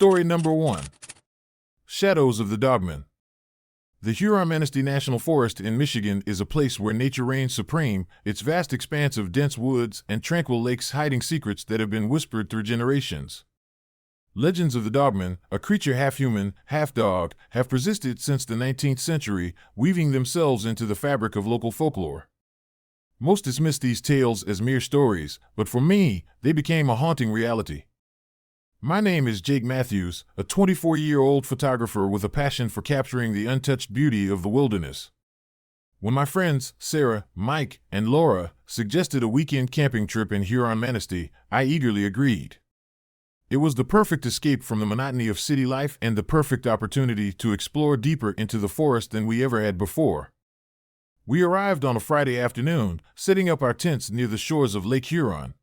Story number 1. Shadows of the Dogman. The Huron-Manistee National Forest in Michigan is a place where nature reigns supreme, its vast expanse of dense woods and tranquil lakes hiding secrets that have been whispered through generations. Legends of the Dogman, a creature half human, half dog, have persisted since the 19th century, weaving themselves into the fabric of local folklore. Most dismiss these tales as mere stories, but for me, they became a haunting reality. My name is Jake Matthews, a 24-year-old photographer with a passion for capturing the untouched beauty of the wilderness. When my friends, Sarah, Mike, and Laura, suggested a weekend camping trip in Huron-Manistee, I eagerly agreed. It was the perfect escape from the monotony of city life and the perfect opportunity to explore deeper into the forest than we ever had before. We arrived on a Friday afternoon, setting up our tents near the shores of Lake Huron.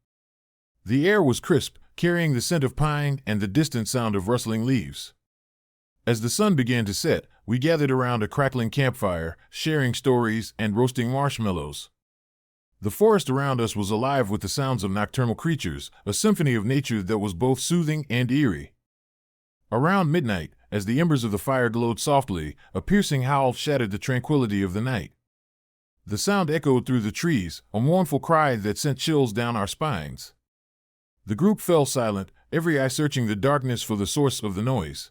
The air was crisp, carrying the scent of pine and the distant sound of rustling leaves. As the sun began to set, we gathered around a crackling campfire, sharing stories and roasting marshmallows. The forest around us was alive with the sounds of nocturnal creatures, a symphony of nature that was both soothing and eerie. Around midnight, as the embers of the fire glowed softly, a piercing howl shattered the tranquility of the night. The sound echoed through the trees, a mournful cry that sent chills down our spines. The group fell silent, every eye searching the darkness for the source of the noise.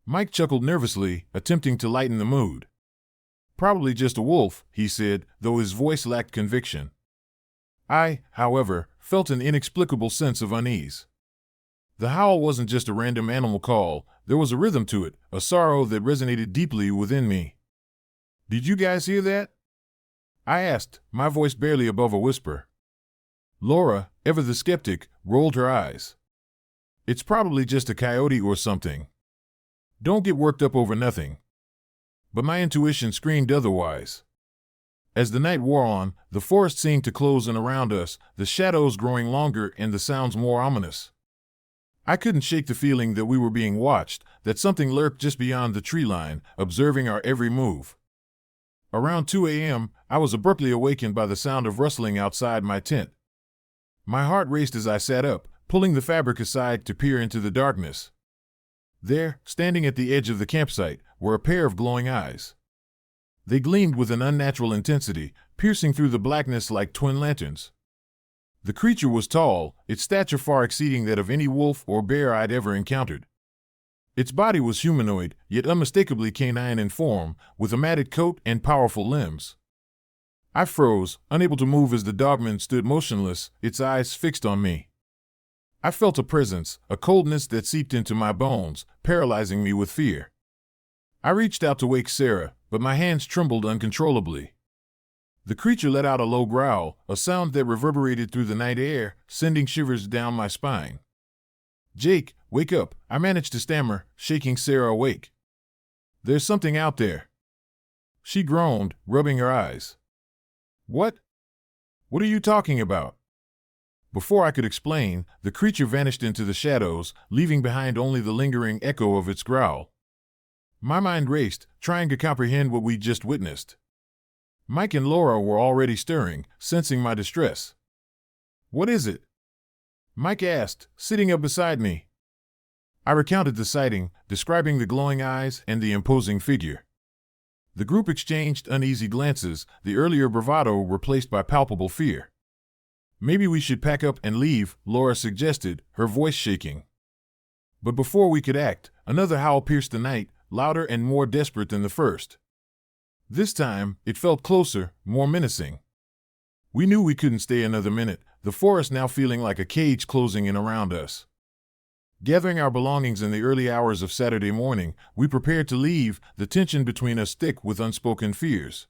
Mike chuckled nervously, attempting to lighten the mood. "Probably just a wolf," he said, though his voice lacked conviction. I, however, felt an inexplicable sense of unease. The howl wasn't just a random animal call, there was a rhythm to it, a sorrow that resonated deeply within me. "Did you guys hear that?" I asked, my voice barely above a whisper. Laura, ever the skeptic, rolled her eyes. "It's probably just a coyote or something. Don't get worked up over nothing." But my intuition screamed otherwise. As the night wore on, the forest seemed to close in around us, the shadows growing longer and the sounds more ominous. I couldn't shake the feeling that we were being watched, that something lurked just beyond the tree line, observing our every move. Around 2 a.m., I was abruptly awakened by the sound of rustling outside my tent. My heart raced as I sat up, pulling the fabric aside to peer into the darkness. There, standing at the edge of the campsite, were a pair of glowing eyes. They gleamed with an unnatural intensity, piercing through the blackness like twin lanterns. The creature was tall, its stature far exceeding that of any wolf or bear I'd ever encountered. Its body was humanoid, yet unmistakably canine in form, with a matted coat and powerful limbs. I froze, unable to move as the dogman stood motionless, its eyes fixed on me. I felt a presence, a coldness that seeped into my bones, paralyzing me with fear. I reached out to wake Sarah, but my hands trembled uncontrollably. The creature let out a low growl, a sound that reverberated through the night air, sending shivers down my spine. "Jake, wake up," I managed to stammer, shaking Sarah awake. "There's something out there." She groaned, rubbing her eyes. "What? What are you talking about?" Before I could explain, the creature vanished into the shadows, leaving behind only the lingering echo of its growl. My mind raced, trying to comprehend what we'd just witnessed. Mike and Laura were already stirring, sensing my distress. "What is it?" Mike asked, sitting up beside me. I recounted the sighting, describing the glowing eyes and the imposing figure. The group exchanged uneasy glances, the earlier bravado replaced by palpable fear. "Maybe we should pack up and leave," Laura suggested, her voice shaking. But before we could act, another howl pierced the night, louder and more desperate than the first. This time, it felt closer, more menacing. We knew we couldn't stay another minute, the forest now feeling like a cage closing in around us. Gathering our belongings in the early hours of Saturday morning, we prepared to leave, the tension between us thick with unspoken fears.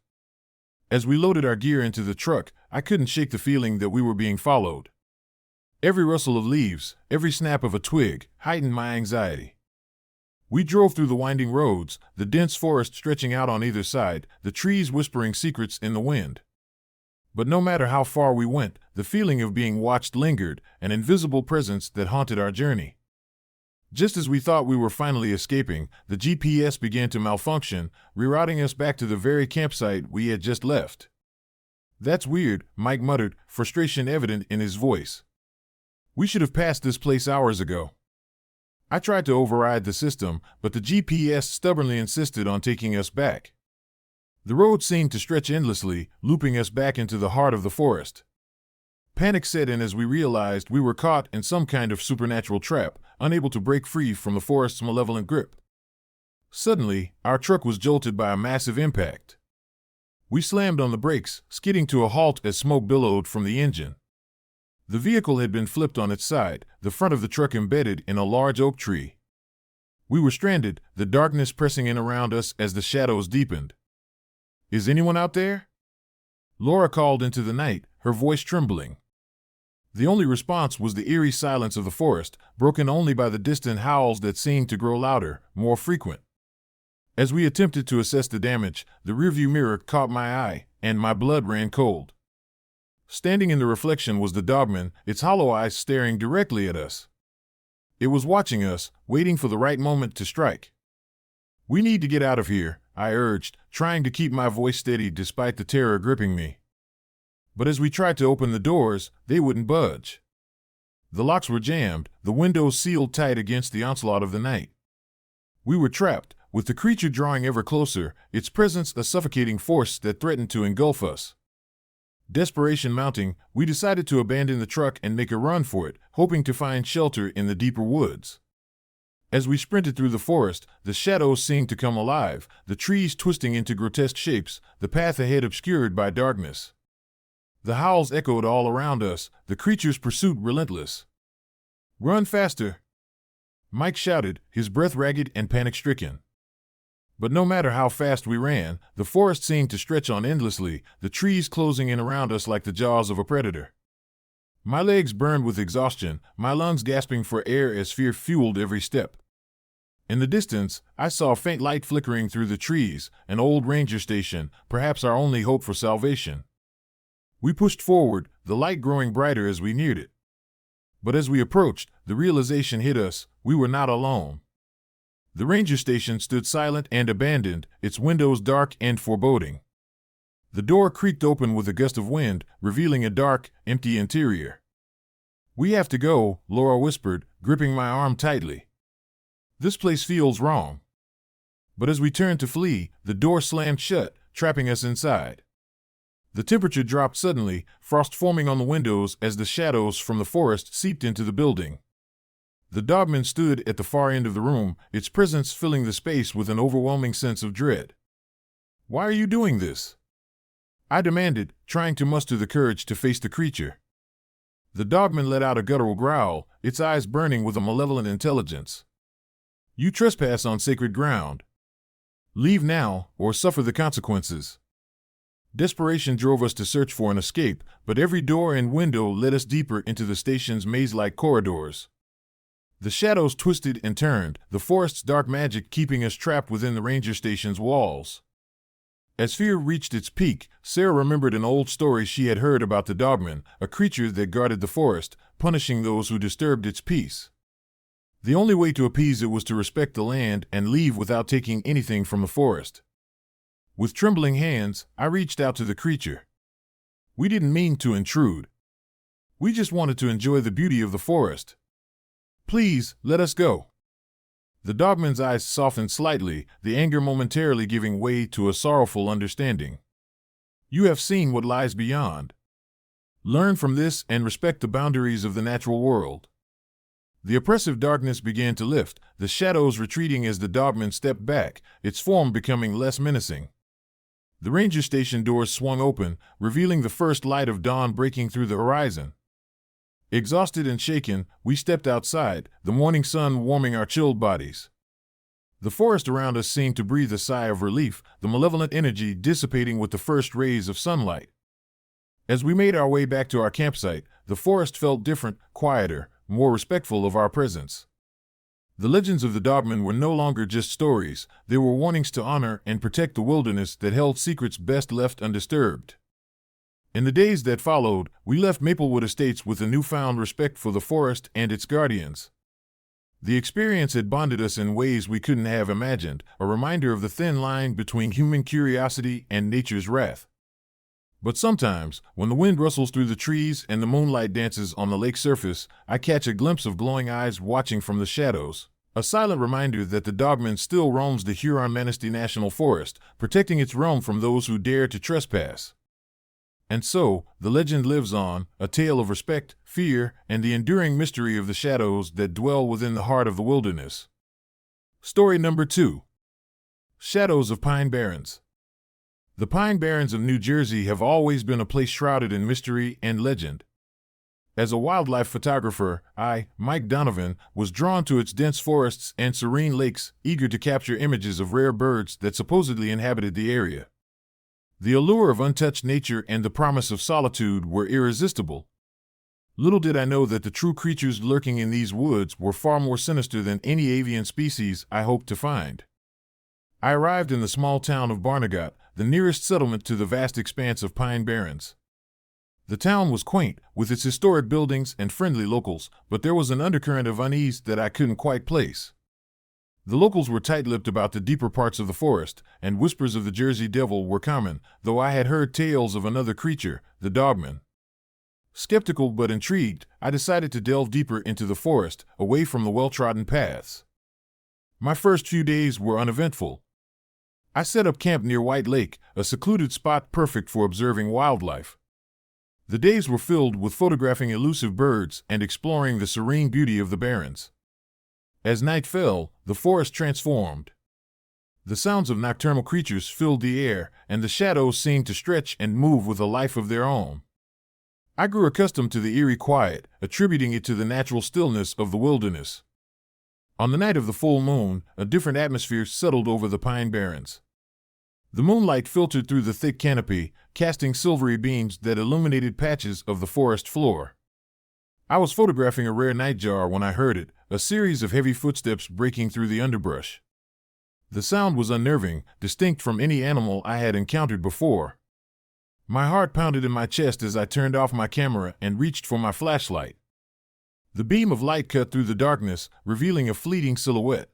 As we loaded our gear into the truck, I couldn't shake the feeling that we were being followed. Every rustle of leaves, every snap of a twig, heightened my anxiety. We drove through the winding roads, the dense forest stretching out on either side, the trees whispering secrets in the wind. But no matter how far we went, the feeling of being watched lingered, an invisible presence that haunted our journey. Just as we thought we were finally escaping, the GPS began to malfunction, rerouting us back to the very campsite we had just left. "That's weird," Mike muttered, frustration evident in his voice. "We should have passed this place hours ago." I tried to override the system, but the GPS stubbornly insisted on taking us back. The road seemed to stretch endlessly, looping us back into the heart of the forest. Panic set in as we realized we were caught in some kind of supernatural trap, unable to break free from the forest's malevolent grip. Suddenly, our truck was jolted by a massive impact. We slammed on the brakes, skidding to a halt as smoke billowed from the engine. The vehicle had been flipped on its side, the front of the truck embedded in a large oak tree. We were stranded, the darkness pressing in around us as the shadows deepened. "Is anyone out there?" Laura called into the night, her voice trembling. The only response was the eerie silence of the forest, broken only by the distant howls that seemed to grow louder, more frequent. As we attempted to assess the damage, the rearview mirror caught my eye, and my blood ran cold. Standing in the reflection was the Dogman, its hollow eyes staring directly at us. It was watching us, waiting for the right moment to strike. "We need to get out of here," I urged, trying to keep my voice steady despite the terror gripping me. But as we tried to open the doors, they wouldn't budge. The locks were jammed, the windows sealed tight against the onslaught of the night. We were trapped, with the creature drawing ever closer, its presence a suffocating force that threatened to engulf us. Desperation mounting, we decided to abandon the truck and make a run for it, hoping to find shelter in the deeper woods. As we sprinted through the forest, the shadows seemed to come alive, the trees twisting into grotesque shapes, the path ahead obscured by darkness. The howls echoed all around us, the creature's pursuit relentless. "Run faster!" Mike shouted, his breath ragged and panic-stricken. But no matter how fast we ran, the forest seemed to stretch on endlessly, the trees closing in around us like the jaws of a predator. My legs burned with exhaustion, my lungs gasping for air as fear fueled every step. In the distance, I saw a faint light flickering through the trees, an old ranger station, perhaps our only hope for salvation. We pushed forward, the light growing brighter as we neared it. But as we approached, the realization hit us, we were not alone. The ranger station stood silent and abandoned, its windows dark and foreboding. The door creaked open with a gust of wind, revealing a dark, empty interior. "We have to go," Laura whispered, gripping my arm tightly. "This place feels wrong." But as we turned to flee, the door slammed shut, trapping us inside. The temperature dropped suddenly, frost forming on the windows as the shadows from the forest seeped into the building. The Dogman stood at the far end of the room, its presence filling the space with an overwhelming sense of dread. "Why are you doing this?" I demanded, trying to muster the courage to face the creature. The Dogman let out a guttural growl, its eyes burning with a malevolent intelligence. "You trespass on sacred ground. Leave now, or suffer the consequences." Desperation drove us to search for an escape, but every door and window led us deeper into the station's maze-like corridors. The shadows twisted and turned, the forest's dark magic keeping us trapped within the ranger station's walls. As fear reached its peak, Sarah remembered an old story she had heard about the Dogman, a creature that guarded the forest, punishing those who disturbed its peace. The only way to appease it was to respect the land and leave without taking anything from the forest. With trembling hands, I reached out to the creature. We didn't mean to intrude. We just wanted to enjoy the beauty of the forest. "Please, let us go." The Dogman's eyes softened slightly, the anger momentarily giving way to a sorrowful understanding. "You have seen what lies beyond. Learn from this and respect the boundaries of the natural world." The oppressive darkness began to lift, the shadows retreating as the Dogman stepped back, its form becoming less menacing. The ranger station doors swung open, revealing the first light of dawn breaking through the horizon. Exhausted and shaken, we stepped outside, the morning sun warming our chilled bodies. The forest around us seemed to breathe a sigh of relief, the malevolent energy dissipating with the first rays of sunlight. As we made our way back to our campsite, the forest felt different, quieter, more respectful of our presence. The legends of the Dogman were no longer just stories, they were warnings to honor and protect the wilderness that held secrets best left undisturbed. In the days that followed, we left Maplewood Estates with a newfound respect for the forest and its guardians. The experience had bonded us in ways we couldn't have imagined, a reminder of the thin line between human curiosity and nature's wrath. But sometimes, when the wind rustles through the trees and the moonlight dances on the lake surface, I catch a glimpse of glowing eyes watching from the shadows, A silent reminder that the Dogman still roams the Huron-Manistee National Forest, protecting its realm from those who dare to trespass. And so, the legend lives on, a tale of respect, fear, and the enduring mystery of the shadows that dwell within the heart of the wilderness. Story number 2. Shadows of Pine Barrens. The Pine Barrens of New Jersey have always been a place shrouded in mystery and legend. As a wildlife photographer, I, Mike Donovan, was drawn to its dense forests and serene lakes, eager to capture images of rare birds that supposedly inhabited the area. The allure of untouched nature and the promise of solitude were irresistible. Little did I know that the true creatures lurking in these woods were far more sinister than any avian species I hoped to find. I arrived in the small town of Barnegat, the nearest settlement to the vast expanse of Pine Barrens. The town was quaint, with its historic buildings and friendly locals, but there was an undercurrent of unease that I couldn't quite place. The locals were tight-lipped about the deeper parts of the forest, and whispers of the Jersey Devil were common, though I had heard tales of another creature, the Dogman. Skeptical but intrigued, I decided to delve deeper into the forest, away from the well-trodden paths. My first few days were uneventful. I set up camp near White Lake, a secluded spot perfect for observing wildlife. The days were filled with photographing elusive birds and exploring the serene beauty of the barrens. As night fell, the forest transformed. The sounds of nocturnal creatures filled the air, and the shadows seemed to stretch and move with a life of their own. I grew accustomed to the eerie quiet, attributing it to the natural stillness of the wilderness. On the night of the full moon, a different atmosphere settled over the Pine Barrens. The moonlight filtered through the thick canopy, casting silvery beams that illuminated patches of the forest floor. I was photographing a rare nightjar when I heard it, a series of heavy footsteps breaking through the underbrush. The sound was unnerving, distinct from any animal I had encountered before. My heart pounded in my chest as I turned off my camera and reached for my flashlight. The beam of light cut through the darkness, revealing a fleeting silhouette.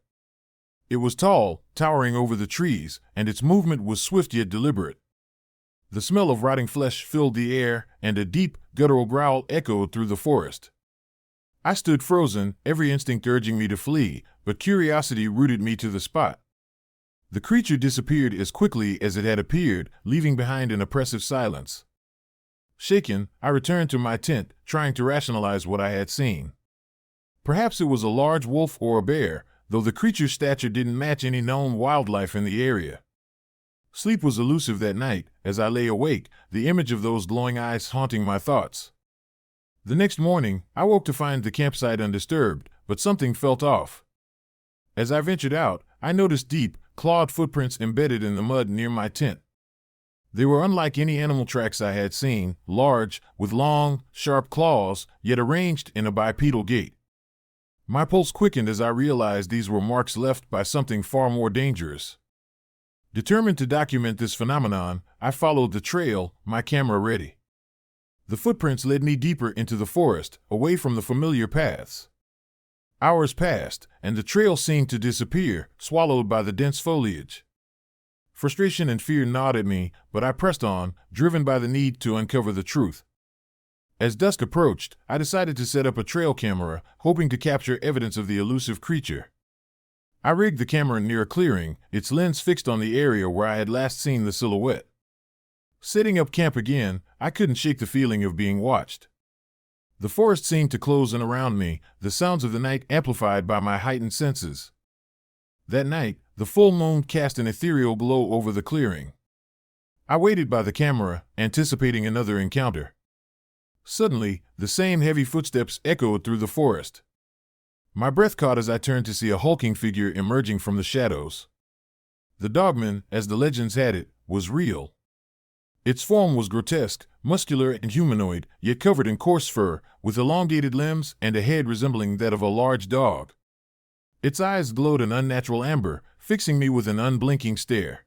It was tall, towering over the trees, and its movement was swift yet deliberate. The smell of rotting flesh filled the air, and a deep, guttural growl echoed through the forest. I stood frozen, every instinct urging me to flee, but curiosity rooted me to the spot. The creature disappeared as quickly as it had appeared, leaving behind an oppressive silence. Shaken, I returned to my tent, trying to rationalize what I had seen. Perhaps it was a large wolf or a bear, though the creature's stature didn't match any known wildlife in the area. Sleep was elusive that night. As I lay awake, the image of those glowing eyes haunting my thoughts. The next morning, I woke to find the campsite undisturbed, but something felt off. As I ventured out, I noticed deep, clawed footprints embedded in the mud near my tent. They were unlike any animal tracks I had seen, large, with long, sharp claws, yet arranged in a bipedal gait. My pulse quickened as I realized these were marks left by something far more dangerous. Determined to document this phenomenon, I followed the trail, my camera ready. The footprints led me deeper into the forest, away from the familiar paths. Hours passed, and the trail seemed to disappear, swallowed by the dense foliage. Frustration and fear gnawed at me, but I pressed on, driven by the need to uncover the truth. As dusk approached, I decided to set up a trail camera, hoping to capture evidence of the elusive creature. I rigged the camera near a clearing, its lens fixed on the area where I had last seen the silhouette. Setting up camp again, I couldn't shake the feeling of being watched. The forest seemed to close in around me, the sounds of the night amplified by my heightened senses. That night, the full moon cast an ethereal glow over the clearing. I waited by the camera, anticipating another encounter. Suddenly, the same heavy footsteps echoed through the forest. My breath caught as I turned to see a hulking figure emerging from the shadows. The Dogman, as the legends had it, was real. Its form was grotesque, muscular and humanoid, yet covered in coarse fur, with elongated limbs and a head resembling that of a large dog. Its eyes glowed an unnatural amber, fixing me with an unblinking stare.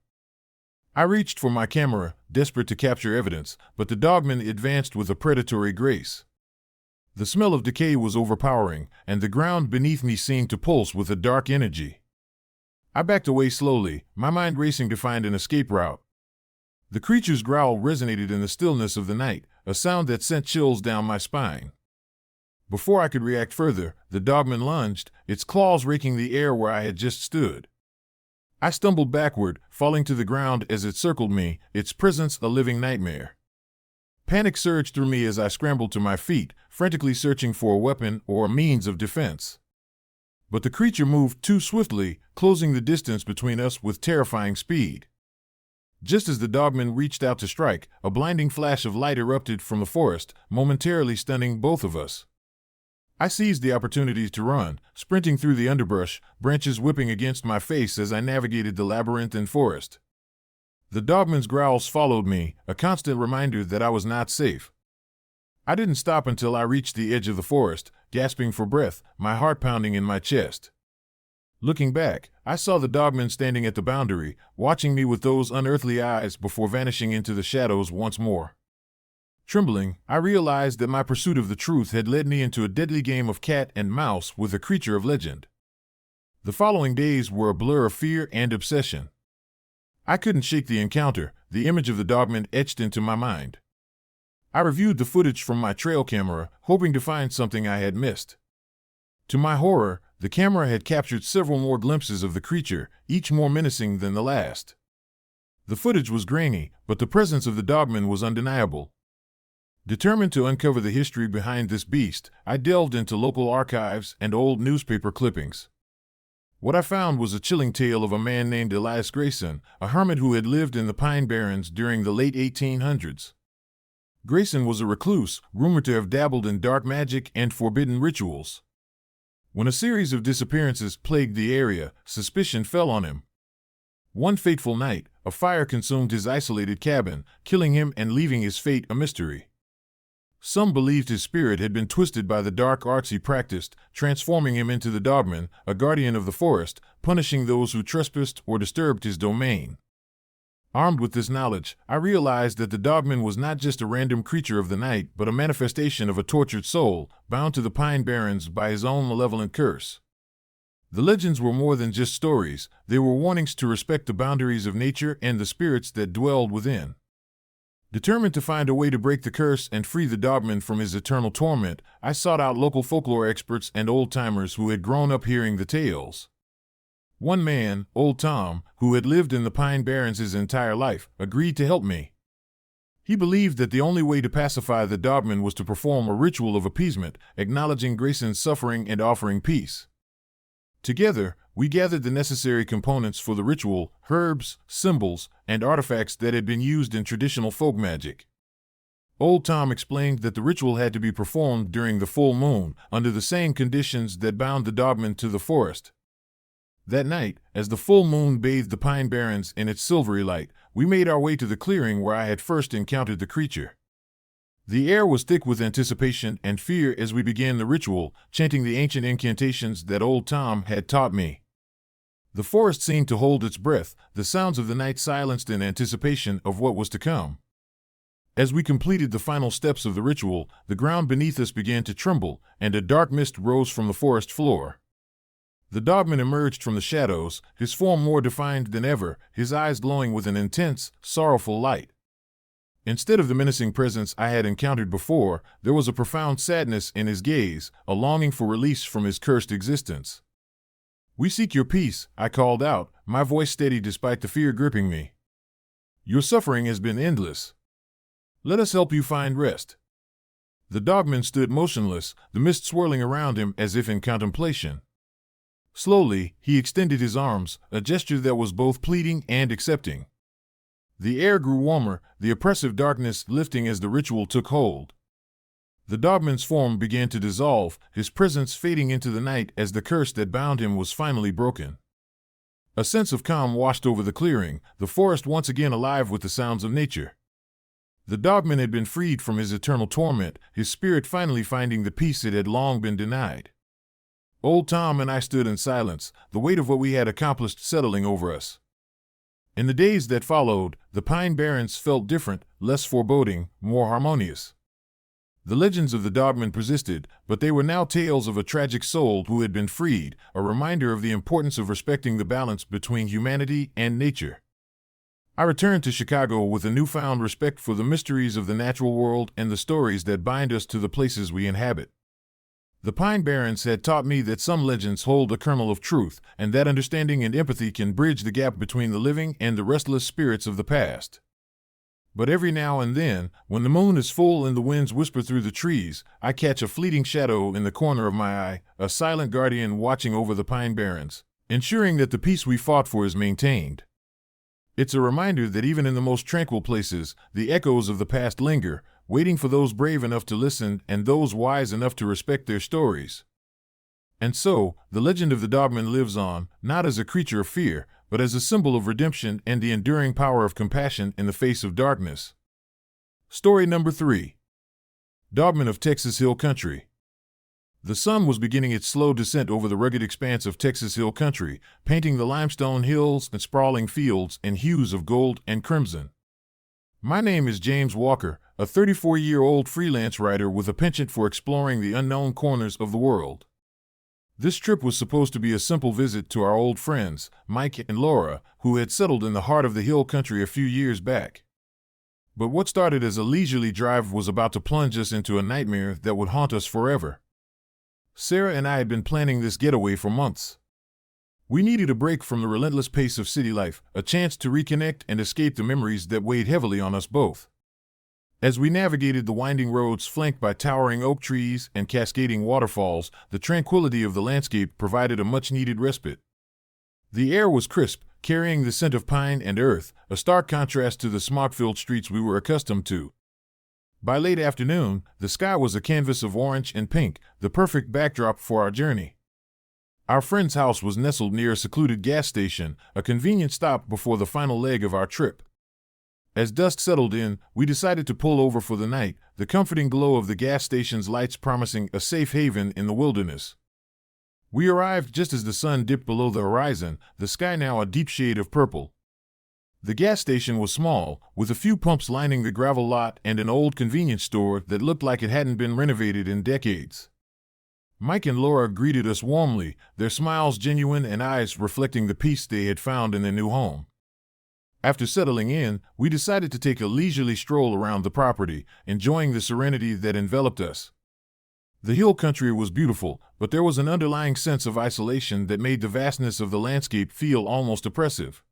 I reached for my camera, desperate to capture evidence, but the Dogman advanced with a predatory grace. The smell of decay was overpowering, and the ground beneath me seemed to pulse with a dark energy. I backed away slowly, my mind racing to find an escape route. The creature's growl resonated in the stillness of the night, a sound that sent chills down my spine. Before I could react further, the Dogman lunged, its claws raking the air where I had just stood. I stumbled backward, falling to the ground as it circled me, its presence a living nightmare. Panic surged through me as I scrambled to my feet, frantically searching for a weapon or a means of defense. But the creature moved too swiftly, closing the distance between us with terrifying speed. Just as the Dogman reached out to strike, a blinding flash of light erupted from the forest, momentarily stunning both of us. I seized the opportunity to run, sprinting through the underbrush, branches whipping against my face as I navigated the labyrinthine forest. The Dogman's growls followed me, a constant reminder that I was not safe. I didn't stop until I reached the edge of the forest, gasping for breath, my heart pounding in my chest. Looking back, I saw the Dogman standing at the boundary, watching me with those unearthly eyes before vanishing into the shadows once more. Trembling, I realized that my pursuit of the truth had led me into a deadly game of cat and mouse with a creature of legend. The following days were a blur of fear and obsession. I couldn't shake the encounter, the image of the Dogman etched into my mind. I reviewed the footage from my trail camera, hoping to find something I had missed. To my horror, the camera had captured several more glimpses of the creature, each more menacing than the last. The footage was grainy, but the presence of the Dogman was undeniable. Determined to uncover the history behind this beast, I delved into local archives and old newspaper clippings. What I found was a chilling tale of a man named Elias Grayson, a hermit who had lived in the Pine Barrens during the late 1800s. Grayson was a recluse, rumored to have dabbled in dark magic and forbidden rituals. When a series of disappearances plagued the area, suspicion fell on him. One fateful night, a fire consumed his isolated cabin, killing him and leaving his fate a mystery. Some believed his spirit had been twisted by the dark arts he practiced, transforming him into the Dogman, a guardian of the forest, punishing those who trespassed or disturbed his domain. Armed with this knowledge, I realized that the Dogman was not just a random creature of the night, but a manifestation of a tortured soul, bound to the Pine Barrens by his own malevolent curse. The legends were more than just stories, they were warnings to respect the boundaries of nature and the spirits that dwelled within. Determined to find a way to break the curse and free the Dogman from his eternal torment, I sought out local folklore experts and old-timers who had grown up hearing the tales. One man, Old Tom, who had lived in the Pine Barrens his entire life, agreed to help me. He believed that the only way to pacify the Dogman was to perform a ritual of appeasement, acknowledging Grayson's suffering and offering peace. Together, we gathered the necessary components for the ritual, herbs, symbols, and artifacts that had been used in traditional folk magic. Old Tom explained that the ritual had to be performed during the full moon, under the same conditions that bound the Dogman to the forest. That night, as the full moon bathed the Pine Barrens in its silvery light, we made our way to the clearing where I had first encountered the creature. The air was thick with anticipation and fear as we began the ritual, chanting the ancient incantations that Old Tom had taught me. The forest seemed to hold its breath, the sounds of the night silenced in anticipation of what was to come. As we completed the final steps of the ritual, the ground beneath us began to tremble, and a dark mist rose from the forest floor. The Dogman emerged from the shadows, his form more defined than ever, his eyes glowing with an intense, sorrowful light. Instead of the menacing presence I had encountered before, there was a profound sadness in his gaze, a longing for release from his cursed existence. "We seek your peace," I called out, my voice steady despite the fear gripping me. "Your suffering has been endless. Let us help you find rest." The Dogman stood motionless, the mist swirling around him as if in contemplation. Slowly, he extended his arms, a gesture that was both pleading and accepting. The air grew warmer, the oppressive darkness lifting as the ritual took hold. The Dogman's form began to dissolve, his presence fading into the night as the curse that bound him was finally broken. A sense of calm washed over the clearing, the forest once again alive with the sounds of nature. The Dogman had been freed from his eternal torment, his spirit finally finding the peace it had long been denied. Old Tom and I stood in silence, the weight of what we had accomplished settling over us. In the days that followed, the Pine Barrens felt different, less foreboding, more harmonious. The legends of the Dogman persisted, but they were now tales of a tragic soul who had been freed, a reminder of the importance of respecting the balance between humanity and nature. I returned to Chicago with a newfound respect for the mysteries of the natural world and the stories that bind us to the places we inhabit. The Pine Barrens had taught me that some legends hold a kernel of truth, and that understanding and empathy can bridge the gap between the living and the restless spirits of the past. But every now and then, when the moon is full and the winds whisper through the trees, I catch a fleeting shadow in the corner of my eye, a silent guardian watching over the Pine Barrens, ensuring that the peace we fought for is maintained. It's a reminder that even in the most tranquil places, the echoes of the past linger, waiting for those brave enough to listen and those wise enough to respect their stories. And so, the legend of the Dogman lives on, not as a creature of fear, but as a symbol of redemption and the enduring power of compassion in the face of darkness. Story number 3. Dogman of Texas Hill Country. The sun was beginning its slow descent over the rugged expanse of Texas Hill Country, painting the limestone hills and sprawling fields in hues of gold and crimson. My name is James Walker, a 34-year-old freelance writer with a penchant for exploring the unknown corners of the world. This trip was supposed to be a simple visit to our old friends, Mike and Laura, who had settled in the heart of the hill country a few years back. But what started as a leisurely drive was about to plunge us into a nightmare that would haunt us forever. Sarah and I had been planning this getaway for months. We needed a break from the relentless pace of city life, a chance to reconnect and escape the memories that weighed heavily on us both. As we navigated the winding roads flanked by towering oak trees and cascading waterfalls, the tranquility of the landscape provided a much-needed respite. The air was crisp, carrying the scent of pine and earth, a stark contrast to the smog-filled streets we were accustomed to. By late afternoon, the sky was a canvas of orange and pink, the perfect backdrop for our journey. Our friend's house was nestled near a secluded gas station, a convenient stop before the final leg of our trip. As dusk settled in, we decided to pull over for the night, the comforting glow of the gas station's lights promising a safe haven in the wilderness. We arrived just as the sun dipped below the horizon, the sky now a deep shade of purple. The gas station was small, with a few pumps lining the gravel lot and an old convenience store that looked like it hadn't been renovated in decades. Mike and Laura greeted us warmly, their smiles genuine and eyes reflecting the peace they had found in their new home. After settling in, we decided to take a leisurely stroll around the property, enjoying the serenity that enveloped us. The hill country was beautiful, but there was an underlying sense of isolation that made the vastness of the landscape feel almost oppressive.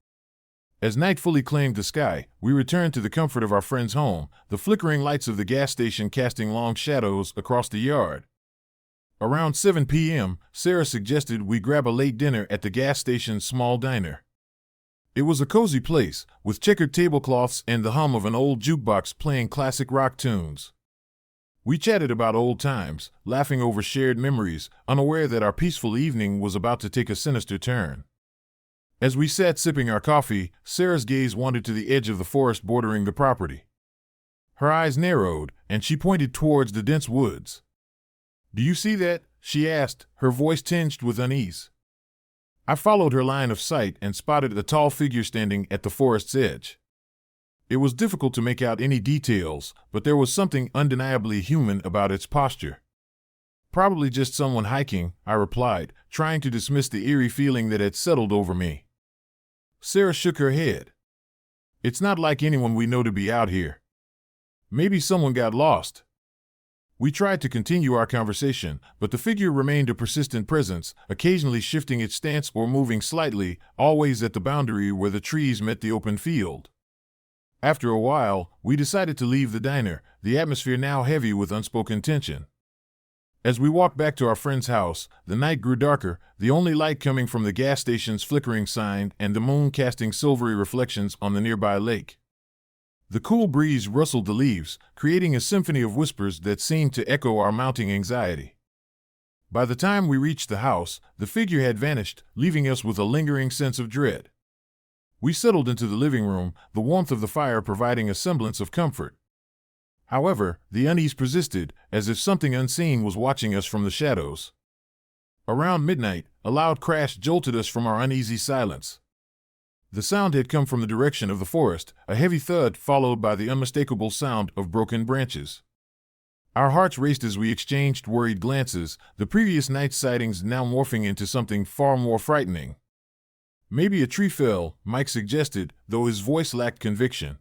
As night fully claimed the sky, we returned to the comfort of our friend's home, the flickering lights of the gas station casting long shadows across the yard. Around 7 p.m., Sarah suggested we grab a late dinner at the gas station's small diner. It was a cozy place, with checkered tablecloths and the hum of an old jukebox playing classic rock tunes. We chatted about old times, laughing over shared memories, unaware that our peaceful evening was about to take a sinister turn. As we sat sipping our coffee, Sarah's gaze wandered to the edge of the forest bordering the property. Her eyes narrowed, and she pointed towards the dense woods. "Do you see that?" she asked, her voice tinged with unease. I followed her line of sight and spotted a tall figure standing at the forest's edge. It was difficult to make out any details, but there was something undeniably human about its posture. "Probably just someone hiking," I replied, trying to dismiss the eerie feeling that had settled over me. Sarah shook her head. "It's not like anyone we know to be out here. Maybe someone got lost." We tried to continue our conversation, but the figure remained a persistent presence, occasionally shifting its stance or moving slightly, always at the boundary where the trees met the open field. After a while, we decided to leave the diner, the atmosphere now heavy with unspoken tension. As we walked back to our friend's house, the night grew darker, the only light coming from the gas station's flickering sign and the moon casting silvery reflections on the nearby lake. The cool breeze rustled the leaves, creating a symphony of whispers that seemed to echo our mounting anxiety. By the time we reached the house, the figure had vanished, leaving us with a lingering sense of dread. We settled into the living room, the warmth of the fire providing a semblance of comfort. However, the unease persisted, as if something unseen was watching us from the shadows. Around midnight, a loud crash jolted us from our uneasy silence. The sound had come from the direction of the forest, a heavy thud followed by the unmistakable sound of broken branches. Our hearts raced as we exchanged worried glances, the previous night's sightings now morphing into something far more frightening. "Maybe a tree fell," Mike suggested, though his voice lacked conviction.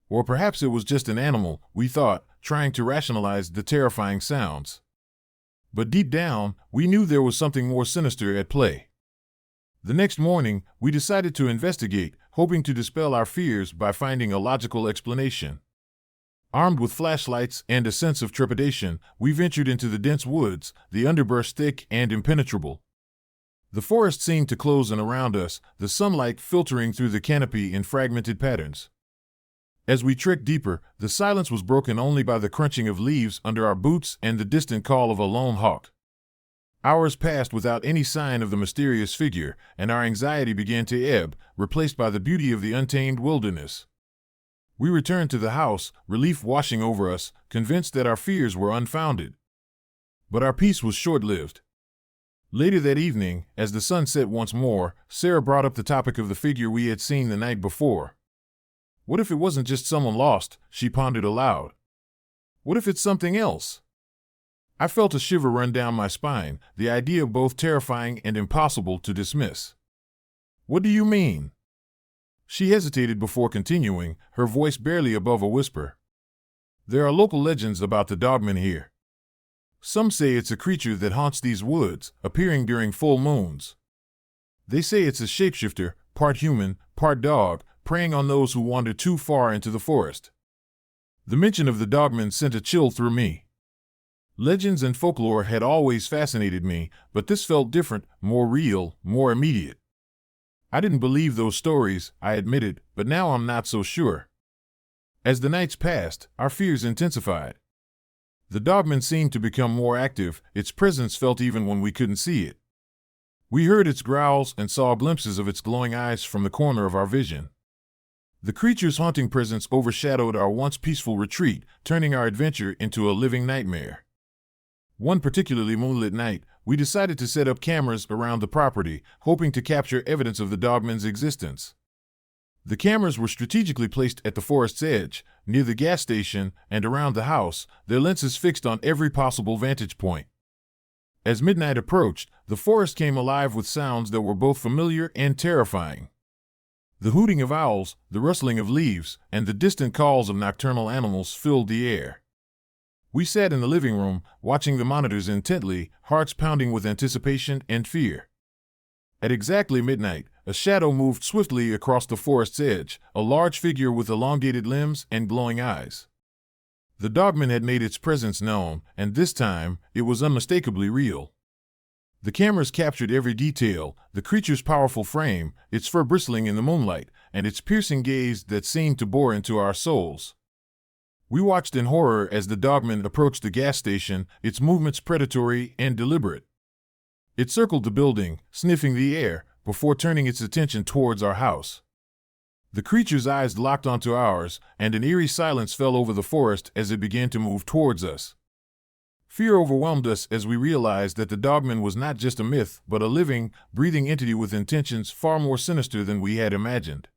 Or perhaps it was just an animal, we thought, trying to rationalize the terrifying sounds. But deep down, we knew there was something more sinister at play. The next morning, we decided to investigate, hoping to dispel our fears by finding a logical explanation. Armed with flashlights and a sense of trepidation, we ventured into the dense woods, the underbrush thick and impenetrable. The forest seemed to close in around us, the sunlight filtering through the canopy in fragmented patterns. As we trekked deeper, the silence was broken only by the crunching of leaves under our boots and the distant call of a lone hawk. Hours passed without any sign of the mysterious figure, and our anxiety began to ebb, replaced by the beauty of the untamed wilderness. We returned to the house, relief washing over us, convinced that our fears were unfounded. But our peace was short-lived. Later that evening, as the sun set once more, Sarah brought up the topic of the figure we had seen the night before. What if it wasn't just someone lost, she pondered aloud. What if it's something else? I felt a shiver run down my spine, the idea both terrifying and impossible to dismiss. What do you mean? She hesitated before continuing, her voice barely above a whisper. There are local legends about the Dogman here. Some say it's a creature that haunts these woods, appearing during full moons. They say it's a shapeshifter, part human, part dog, preying on those who wander too far into the forest. The mention of the Dogman sent a chill through me. Legends and folklore had always fascinated me, but this felt different, more real, more immediate. I didn't believe those stories, I admitted, but now I'm not so sure. As the nights passed, our fears intensified. The Dogman seemed to become more active, its presence felt even when we couldn't see it. We heard its growls and saw glimpses of its glowing eyes from the corner of our vision. The creature's haunting presence overshadowed our once peaceful retreat, turning our adventure into a living nightmare. One particularly moonlit night, we decided to set up cameras around the property, hoping to capture evidence of the Dogman's existence. The cameras were strategically placed at the forest's edge, near the gas station, and around the house, their lenses fixed on every possible vantage point. As midnight approached, the forest came alive with sounds that were both familiar and terrifying. The hooting of owls, the rustling of leaves, and the distant calls of nocturnal animals filled the air. We sat in the living room, watching the monitors intently, hearts pounding with anticipation and fear. At exactly midnight, a shadow moved swiftly across the forest's edge, a large figure with elongated limbs and glowing eyes. The Dogman had made its presence known, and this time, it was unmistakably real. The cameras captured every detail, the creature's powerful frame, its fur bristling in the moonlight, and its piercing gaze that seemed to bore into our souls. We watched in horror as the Dogman approached the gas station, its movements predatory and deliberate. It circled the building, sniffing the air, before turning its attention towards our house. The creature's eyes locked onto ours, and an eerie silence fell over the forest as it began to move towards us. Fear overwhelmed us as we realized that the Dogman was not just a myth, but a living, breathing entity with intentions far more sinister than we had imagined.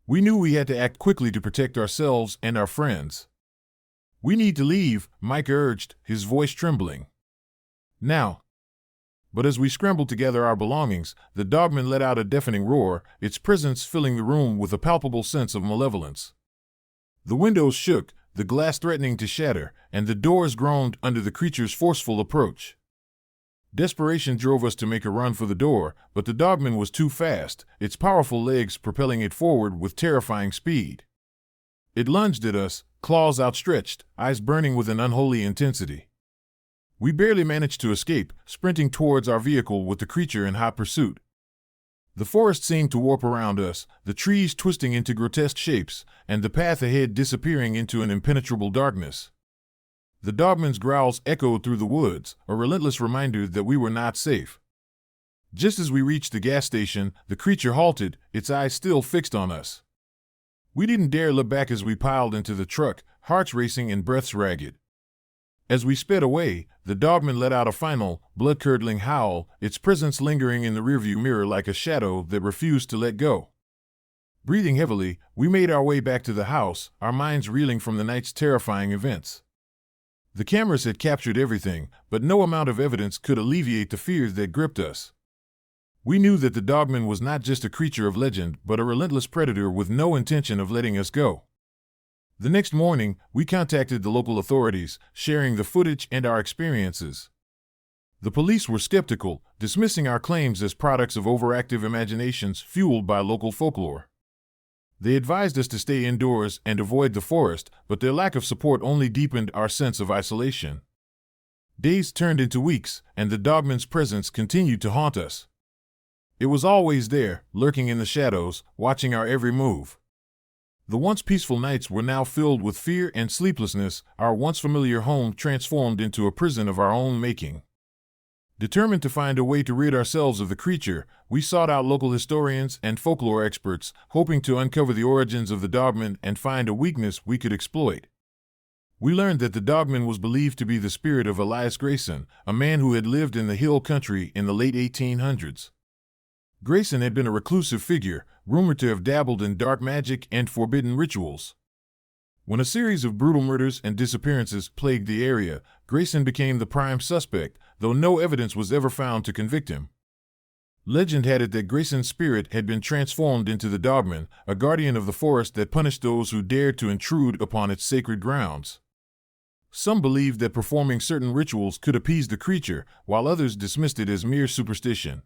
We knew we had to act quickly to protect ourselves and our friends. "We need to leave," Mike urged, his voice trembling. "Now." But as we scrambled to gather our belongings, the Dogman let out a deafening roar, its presence filling the room with a palpable sense of malevolence. The windows shook, the glass threatening to shatter, and the doors groaned under the creature's forceful approach. Desperation drove us to make a run for the door, but the Dogman was too fast, its powerful legs propelling it forward with terrifying speed. It lunged at us, claws outstretched, eyes burning with an unholy intensity. We barely managed to escape, sprinting towards our vehicle with the creature in hot pursuit. The forest seemed to warp around us, the trees twisting into grotesque shapes, and the path ahead disappearing into an impenetrable darkness. The Dogman's growls echoed through the woods, a relentless reminder that we were not safe. Just as we reached the gas station, the creature halted, its eyes still fixed on us. We didn't dare look back as we piled into the truck, hearts racing and breaths ragged. As we sped away, the Dogman let out a final, blood-curdling howl, its presence lingering in the rearview mirror like a shadow that refused to let go. Breathing heavily, we made our way back to the house, our minds reeling from the night's terrifying events. The cameras had captured everything, but no amount of evidence could alleviate the fears that gripped us. We knew that the Dogman was not just a creature of legend, but a relentless predator with no intention of letting us go. The next morning, we contacted the local authorities, sharing the footage and our experiences. The police were skeptical, dismissing our claims as products of overactive imaginations fueled by local folklore. They advised us to stay indoors and avoid the forest, but their lack of support only deepened our sense of isolation. Days turned into weeks, and the Dogman's presence continued to haunt us. It was always there, lurking in the shadows, watching our every move. The once peaceful nights were now filled with fear and sleeplessness, our once familiar home transformed into a prison of our own making. Determined to find a way to rid ourselves of the creature, we sought out local historians and folklore experts, hoping to uncover the origins of the Dogman and find a weakness we could exploit. We learned that the Dogman was believed to be the spirit of Elias Grayson, a man who had lived in the hill country in the late 1800s. Grayson had been a reclusive figure, rumored to have dabbled in dark magic and forbidden rituals. When a series of brutal murders and disappearances plagued the area, Grayson became the prime suspect, though no evidence was ever found to convict him. Legend had it that Grayson's spirit had been transformed into the Dogman, a guardian of the forest that punished those who dared to intrude upon its sacred grounds. Some believed that performing certain rituals could appease the creature, while others dismissed it as mere superstition.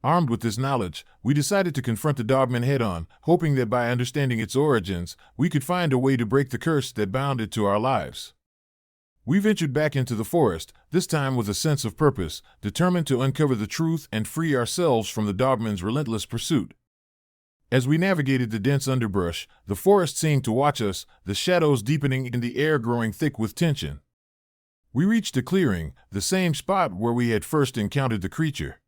Armed with this knowledge, we decided to confront the Dogman head-on, hoping that by understanding its origins, we could find a way to break the curse that bound it to our lives. We ventured back into the forest, this time with a sense of purpose, determined to uncover the truth and free ourselves from the Dogman's relentless pursuit. As we navigated the dense underbrush, the forest seemed to watch us, the shadows deepening and the air growing thick with tension. We reached a clearing, the same spot where we had first encountered the creature.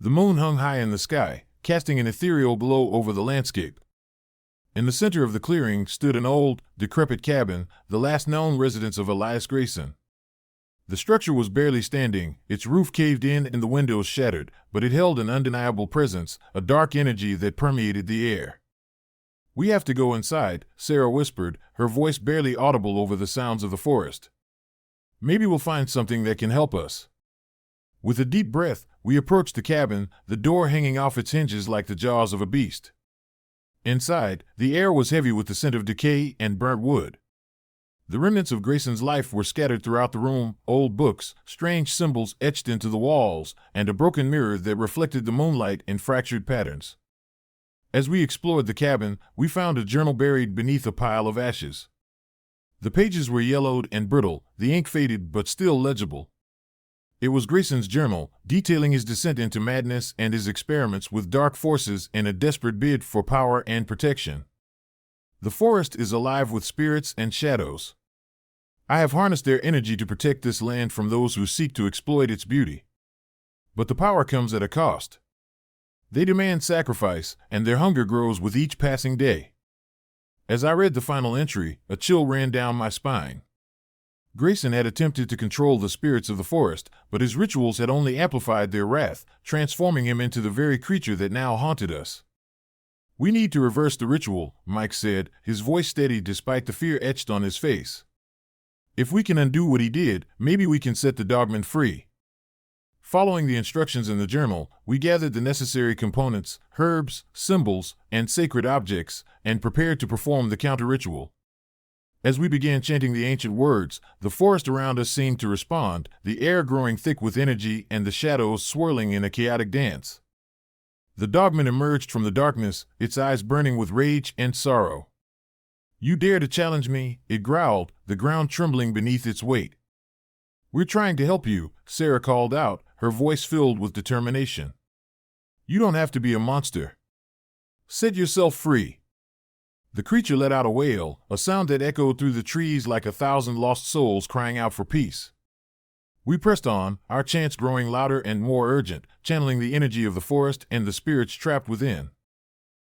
The moon hung high in the sky, casting an ethereal glow over the landscape. In the center of the clearing stood an old, decrepit cabin, the last known residence of Elias Grayson. The structure was barely standing, its roof caved in and the windows shattered, but it held an undeniable presence, a dark energy that permeated the air. "We have to go inside," Sarah whispered, her voice barely audible over the sounds of the forest. "Maybe we'll find something that can help us." With a deep breath, we approached the cabin, the door hanging off its hinges like the jaws of a beast. Inside, the air was heavy with the scent of decay and burnt wood. The remnants of Grayson's life were scattered throughout the room, old books, strange symbols etched into the walls, and a broken mirror that reflected the moonlight in fractured patterns. As we explored the cabin, we found a journal buried beneath a pile of ashes. The pages were yellowed and brittle, the ink faded but still legible. It was Grayson's journal, detailing his descent into madness and his experiments with dark forces in a desperate bid for power and protection. "The forest is alive with spirits and shadows. I have harnessed their energy to protect this land from those who seek to exploit its beauty. But the power comes at a cost. They demand sacrifice, and their hunger grows with each passing day." As I read the final entry, a chill ran down my spine. Grayson had attempted to control the spirits of the forest, but his rituals had only amplified their wrath, transforming him into the very creature that now haunted us. "We need to reverse the ritual," Mike said, his voice steady despite the fear etched on his face. "If we can undo what he did, maybe we can set the Dogman free." Following the instructions in the journal, we gathered the necessary components, herbs, symbols, and sacred objects, and prepared to perform the counter-ritual. As we began chanting the ancient words, the forest around us seemed to respond, the air growing thick with energy and the shadows swirling in a chaotic dance. The Dogman emerged from the darkness, its eyes burning with rage and sorrow. "You dare to challenge me?" it growled, the ground trembling beneath its weight. "We're trying to help you," Sarah called out, her voice filled with determination. "You don't have to be a monster. Set yourself free." The creature let out a wail, a sound that echoed through the trees like 1,000 lost souls crying out for peace. We pressed on, our chants growing louder and more urgent, channeling the energy of the forest and the spirits trapped within.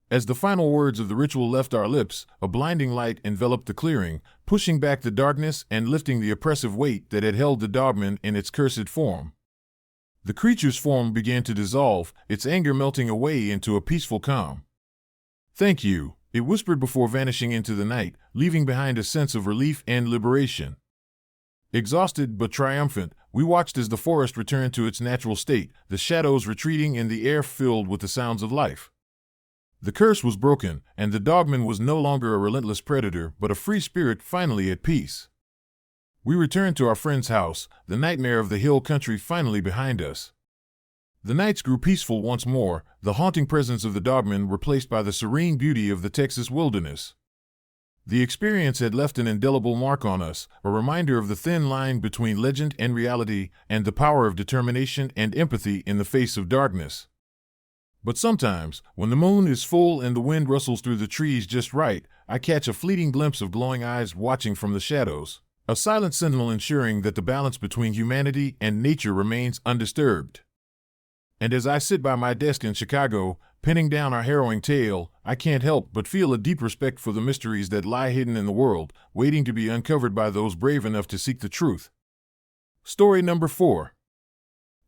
As the final words of the ritual left our lips, a blinding light enveloped the clearing, pushing back the darkness and lifting the oppressive weight that had held the Dogman in its cursed form. The creature's form began to dissolve, its anger melting away into a peaceful calm. "Thank you," it whispered before vanishing into the night, leaving behind a sense of relief and liberation. Exhausted but triumphant, we watched as the forest returned to its natural state, the shadows retreating and the air filled with the sounds of life. The curse was broken, and the Dogman was no longer a relentless predator but a free spirit finally at peace. We returned to our friend's house, the nightmare of the hill country finally behind us. The nights grew peaceful once more, the haunting presence of the Dogman replaced by the serene beauty of the Texas wilderness. The experience had left an indelible mark on us, a reminder of the thin line between legend and reality, and the power of determination and empathy in the face of darkness. But sometimes, when the moon is full and the wind rustles through the trees just right, I catch a fleeting glimpse of glowing eyes watching from the shadows, a silent sentinel ensuring that the balance between humanity and nature remains undisturbed. And as I sit by my desk in Chicago, penning down our harrowing tale, I can't help but feel a deep respect for the mysteries that lie hidden in the world, waiting to be uncovered by those brave enough to seek the truth. Story number 4.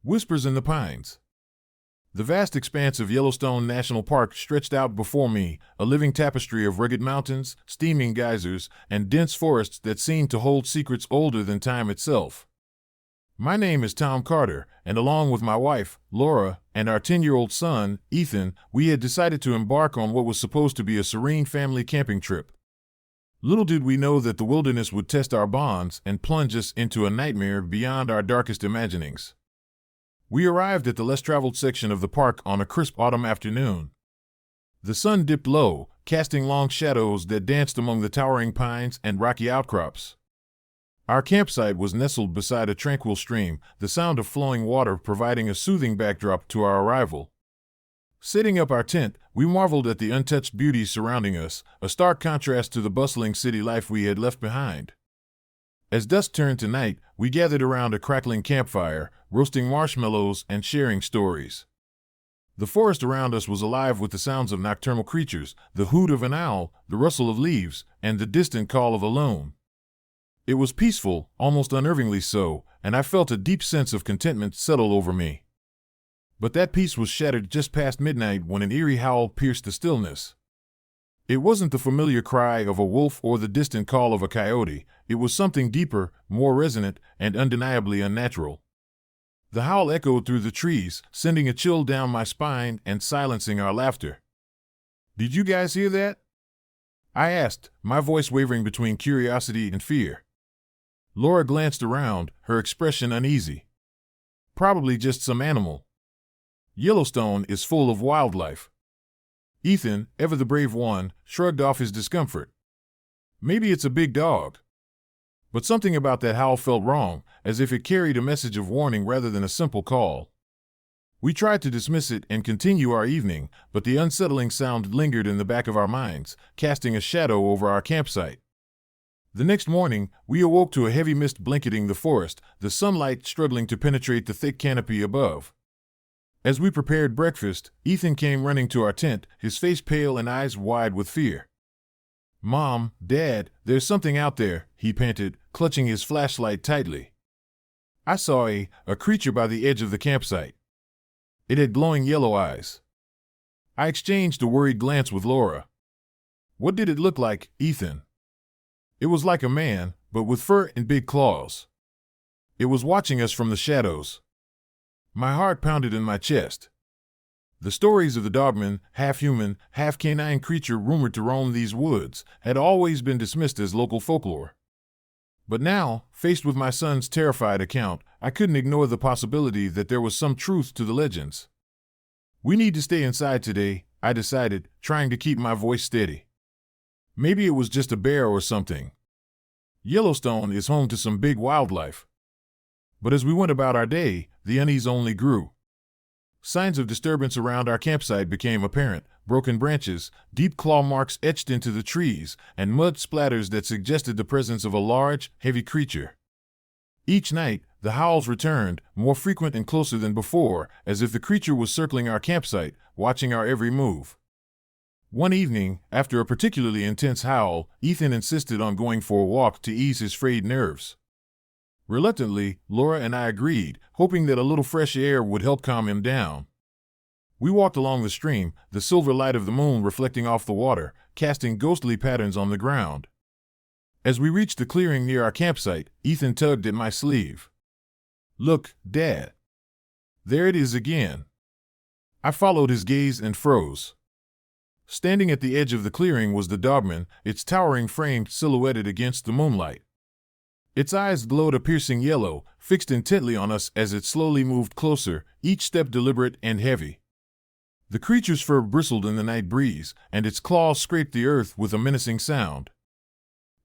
Whispers in the Pines. The vast expanse of Yellowstone National Park stretched out before me, a living tapestry of rugged mountains, steaming geysers, and dense forests that seemed to hold secrets older than time itself. My name is Tom Carter, and along with my wife, Laura, and our 10-year-old son, Ethan, we had decided to embark on what was supposed to be a serene family camping trip. Little did we know that the wilderness would test our bonds and plunge us into a nightmare beyond our darkest imaginings. We arrived at the less-traveled section of the park on a crisp autumn afternoon. The sun dipped low, casting long shadows that danced among the towering pines and rocky outcrops. Our campsite was nestled beside a tranquil stream, the sound of flowing water providing a soothing backdrop to our arrival. Setting up our tent, we marveled at the untouched beauty surrounding us, a stark contrast to the bustling city life we had left behind. As dusk turned to night, we gathered around a crackling campfire, roasting marshmallows and sharing stories. The forest around us was alive with the sounds of nocturnal creatures, the hoot of an owl, the rustle of leaves, and the distant call of a loon. It was peaceful, almost unnervingly so, and I felt a deep sense of contentment settle over me. But that peace was shattered just past midnight when an eerie howl pierced the stillness. It wasn't the familiar cry of a wolf or the distant call of a coyote. It was something deeper, more resonant, and undeniably unnatural. The howl echoed through the trees, sending a chill down my spine and silencing our laughter. "Did you guys hear that?" I asked, my voice wavering between curiosity and fear. Laura glanced around, her expression uneasy. "Probably just some animal. Yellowstone is full of wildlife." Ethan, ever the brave one, shrugged off his discomfort. "Maybe it's a big dog." But something about that howl felt wrong, as if it carried a message of warning rather than a simple call. We tried to dismiss it and continue our evening, but the unsettling sound lingered in the back of our minds, casting a shadow over our campsite. The next morning, we awoke to a heavy mist blanketing the forest, the sunlight struggling to penetrate the thick canopy above. As we prepared breakfast, Ethan came running to our tent, his face pale and eyes wide with fear. "Mom, Dad, there's something out there," he panted, clutching his flashlight tightly. I saw a creature by the edge of the campsite. It had glowing yellow eyes. I exchanged a worried glance with Laura. "What did it look like, Ethan?" "It was like a man, but with fur and big claws. It was watching us from the shadows." My heart pounded in my chest. The stories of the Dogman, half-human, half-canine creature rumored to roam these woods, had always been dismissed as local folklore. But now, faced with my son's terrified account, I couldn't ignore the possibility that there was some truth to the legends. "We need to stay inside today," I decided, trying to keep my voice steady. Maybe it was just a bear or something. Yellowstone is home to some big wildlife. But as we went about our day, the unease only grew. Signs of disturbance around our campsite became apparent: broken branches, deep claw marks etched into the trees, and mud splatters that suggested the presence of a large, heavy creature. Each night, the howls returned, more frequent and closer than before, as if the creature was circling our campsite, watching our every move. One evening, after a particularly intense howl, Ethan insisted on going for a walk to ease his frayed nerves. Reluctantly, Laura and I agreed, hoping that a little fresh air would help calm him down. We walked along the stream, the silver light of the moon reflecting off the water, casting ghostly patterns on the ground. As we reached the clearing near our campsite, Ethan tugged at my sleeve. "Look, Dad. There it is again." I followed his gaze and froze. Standing at the edge of the clearing was the Dogman, its towering frame silhouetted against the moonlight. Its eyes glowed a piercing yellow, fixed intently on us as it slowly moved closer, each step deliberate and heavy. The creature's fur bristled in the night breeze, and its claws scraped the earth with a menacing sound.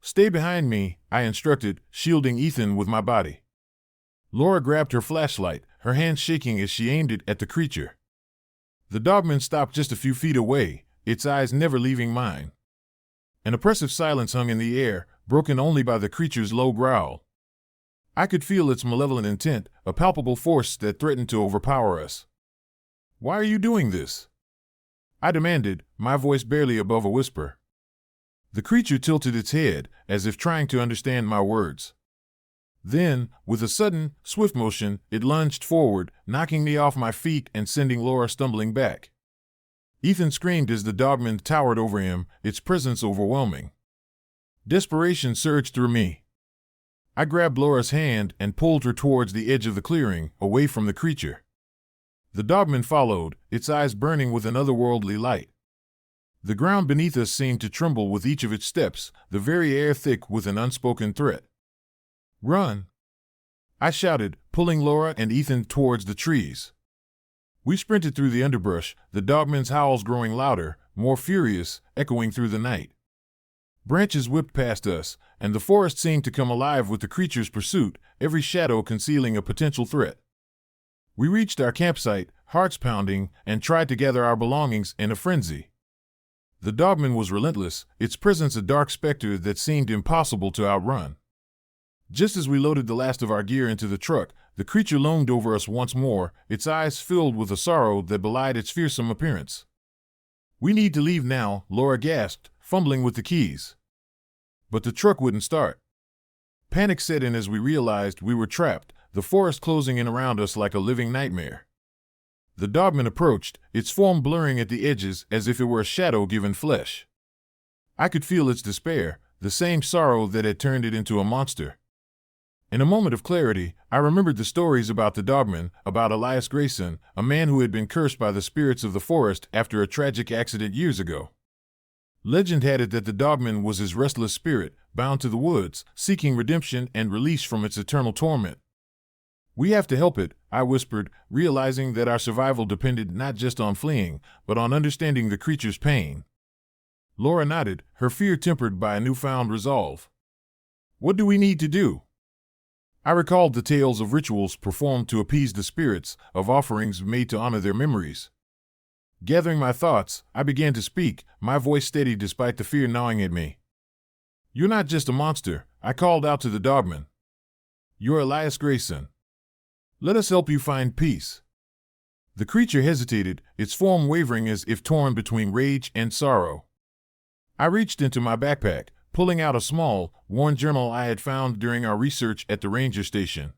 "Stay behind me," I instructed, shielding Ethan with my body. Laura grabbed her flashlight, her hands shaking as she aimed it at the creature. The dogman stopped just a few feet away, its eyes never leaving mine. An oppressive silence hung in the air, broken only by the creature's low growl. I could feel its malevolent intent, a palpable force that threatened to overpower us. "Why are you doing this?" I demanded, my voice barely above a whisper. The creature tilted its head, as if trying to understand my words. Then, with a sudden, swift motion, it lunged forward, knocking me off my feet and sending Laura stumbling back. Ethan screamed as the dogman towered over him, its presence overwhelming. Desperation surged through me. I grabbed Laura's hand and pulled her towards the edge of the clearing, away from the creature. The dogman followed, its eyes burning with an otherworldly light. The ground beneath us seemed to tremble with each of its steps, the very air thick with an unspoken threat. "Run!" I shouted, pulling Laura and Ethan towards the trees. We sprinted through the underbrush, the dogman's howls growing louder, more furious, echoing through the night. Branches whipped past us, and the forest seemed to come alive with the creature's pursuit, every shadow concealing a potential threat. We reached our campsite, hearts pounding, and tried to gather our belongings in a frenzy. The dogman was relentless, its presence a dark specter that seemed impossible to outrun. Just as we loaded the last of our gear into the truck, the creature loomed over us once more, its eyes filled with a sorrow that belied its fearsome appearance. "We need to leave now," Laura gasped, fumbling with the keys. But the truck wouldn't start. Panic set in as we realized we were trapped, the forest closing in around us like a living nightmare. The dogman approached, its form blurring at the edges as if it were a shadow given flesh. I could feel its despair, the same sorrow that had turned it into a monster. In a moment of clarity, I remembered the stories about the dogman, about Elias Grayson, a man who had been cursed by the spirits of the forest after a tragic accident years ago. Legend had it that the dogman was his restless spirit, bound to the woods, seeking redemption and release from its eternal torment. "We have to help it," I whispered, realizing that our survival depended not just on fleeing, but on understanding the creature's pain. Laura nodded, her fear tempered by a newfound resolve. "What do we need to do?" I recalled the tales of rituals performed to appease the spirits, of offerings made to honor their memories. Gathering my thoughts, I began to speak, my voice steady despite the fear gnawing at me. "You're not just a monster," I called out to the dogman. "You're Elias Grayson. Let us help you find peace." The creature hesitated, its form wavering as if torn between rage and sorrow. I reached into my backpack, pulling out a small, worn journal I had found during our research at the ranger station.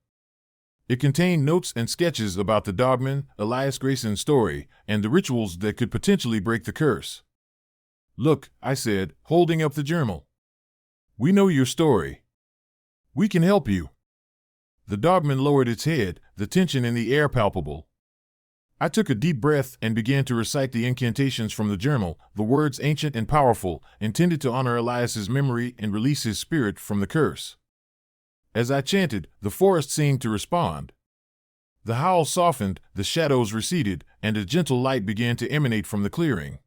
It contained notes and sketches about the dogman, Elias Grayson's story, and the rituals that could potentially break the curse. "Look," I said, holding up the journal. "We know your story. We can help you." The dogman lowered its head, the tension in the air palpable. I took a deep breath and began to recite the incantations from the journal, the words ancient and powerful, intended to honor Elias's memory and release his spirit from the curse. As I chanted, the forest seemed to respond. The howls softened, the shadows receded, and a gentle light began to emanate from the clearing.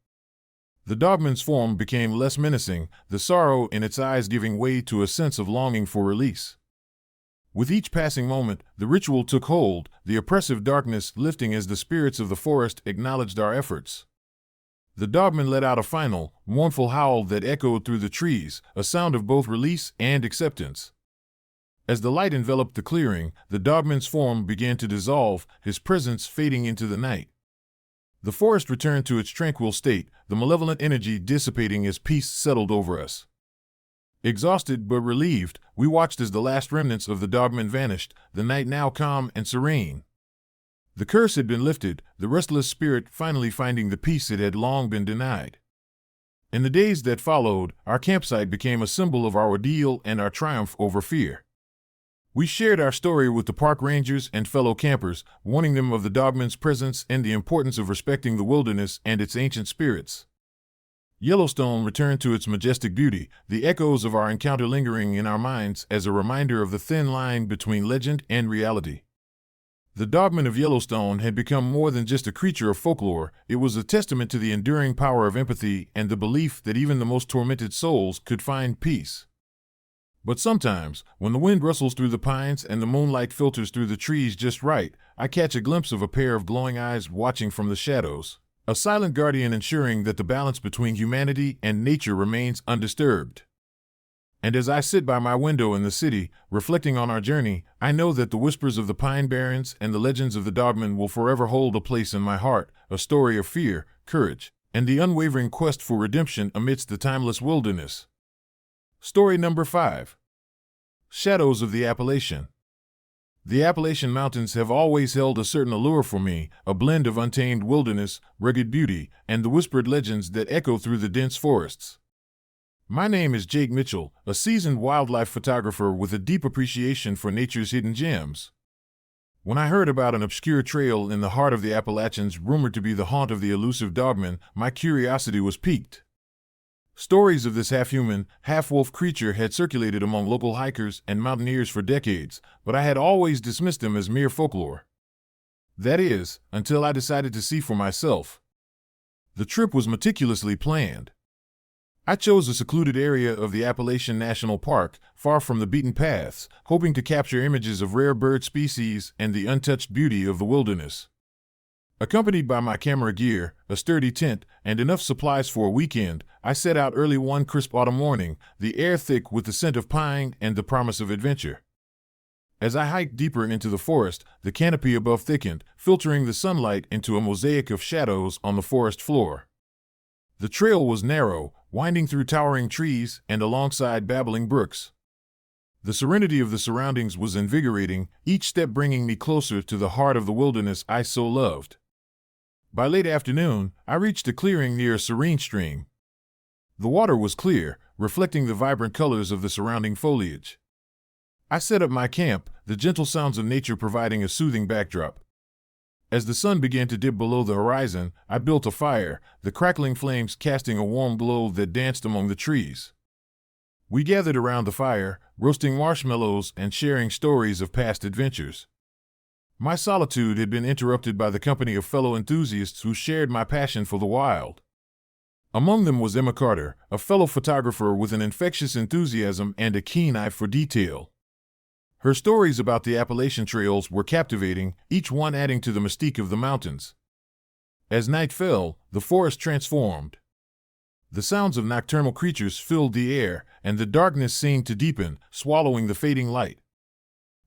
The dogman's form became less menacing, the sorrow in its eyes giving way to a sense of longing for release. With each passing moment, the ritual took hold, the oppressive darkness lifting as the spirits of the forest acknowledged our efforts. The dogman let out a final, mournful howl that echoed through the trees, a sound of both release and acceptance. As the light enveloped the clearing, the dogman's form began to dissolve, his presence fading into the night. The forest returned to its tranquil state, the malevolent energy dissipating as peace settled over us. Exhausted but relieved, we watched as the last remnants of the dogman vanished, the night now calm and serene. The curse had been lifted, the restless spirit finally finding the peace it had long been denied. In the days that followed, our campsite became a symbol of our ordeal and our triumph over fear. We shared our story with the park rangers and fellow campers, warning them of the dogman's presence and the importance of respecting the wilderness and its ancient spirits. Yellowstone returned to its majestic beauty, the echoes of our encounter lingering in our minds as a reminder of the thin line between legend and reality. The Dogman of Yellowstone had become more than just a creature of folklore. It was a testament to the enduring power of empathy and the belief that even the most tormented souls could find peace. But sometimes, when the wind rustles through the pines and the moonlight filters through the trees just right, I catch a glimpse of a pair of glowing eyes watching from the shadows, a silent guardian ensuring that the balance between humanity and nature remains undisturbed. And as I sit by my window in the city, reflecting on our journey, I know that the whispers of the Pine Barrens and the legends of the Dogman will forever hold a place in my heart, a story of fear, courage, and the unwavering quest for redemption amidst the timeless wilderness. Story number 5. Shadows of the Appalachian. The Appalachian Mountains have always held a certain allure for me, a blend of untamed wilderness, rugged beauty, and the whispered legends that echo through the dense forests. My name is Jake Mitchell, a seasoned wildlife photographer with a deep appreciation for nature's hidden gems. When I heard about an obscure trail in the heart of the Appalachians rumored to be the haunt of the elusive Dogman, my curiosity was piqued. Stories of this half-human, half-wolf creature had circulated among local hikers and mountaineers for decades, but I had always dismissed them as mere folklore. That is, until I decided to see for myself. The trip was meticulously planned. I chose a secluded area of the Appalachian National Park, far from the beaten paths, hoping to capture images of rare bird species and the untouched beauty of the wilderness. Accompanied by my camera gear, a sturdy tent, and enough supplies for a weekend, I set out early one crisp autumn morning, the air thick with the scent of pine and the promise of adventure. As I hiked deeper into the forest, the canopy above thickened, filtering the sunlight into a mosaic of shadows on the forest floor. The trail was narrow, winding through towering trees and alongside babbling brooks. The serenity of the surroundings was invigorating, each step bringing me closer to the heart of the wilderness I so loved. By late afternoon, I reached a clearing near a serene stream. The water was clear, reflecting the vibrant colors of the surrounding foliage. I set up my camp, the gentle sounds of nature providing a soothing backdrop. As the sun began to dip below the horizon, I built a fire, the crackling flames casting a warm glow that danced among the trees. We gathered around the fire, roasting marshmallows and sharing stories of past adventures. My solitude had been interrupted by the company of fellow enthusiasts who shared my passion for the wild. Among them was Emma Carter, a fellow photographer with an infectious enthusiasm and a keen eye for detail. Her stories about the Appalachian trails were captivating, each one adding to the mystique of the mountains. As night fell, the forest transformed. The sounds of nocturnal creatures filled the air, and the darkness seemed to deepen, swallowing the fading light.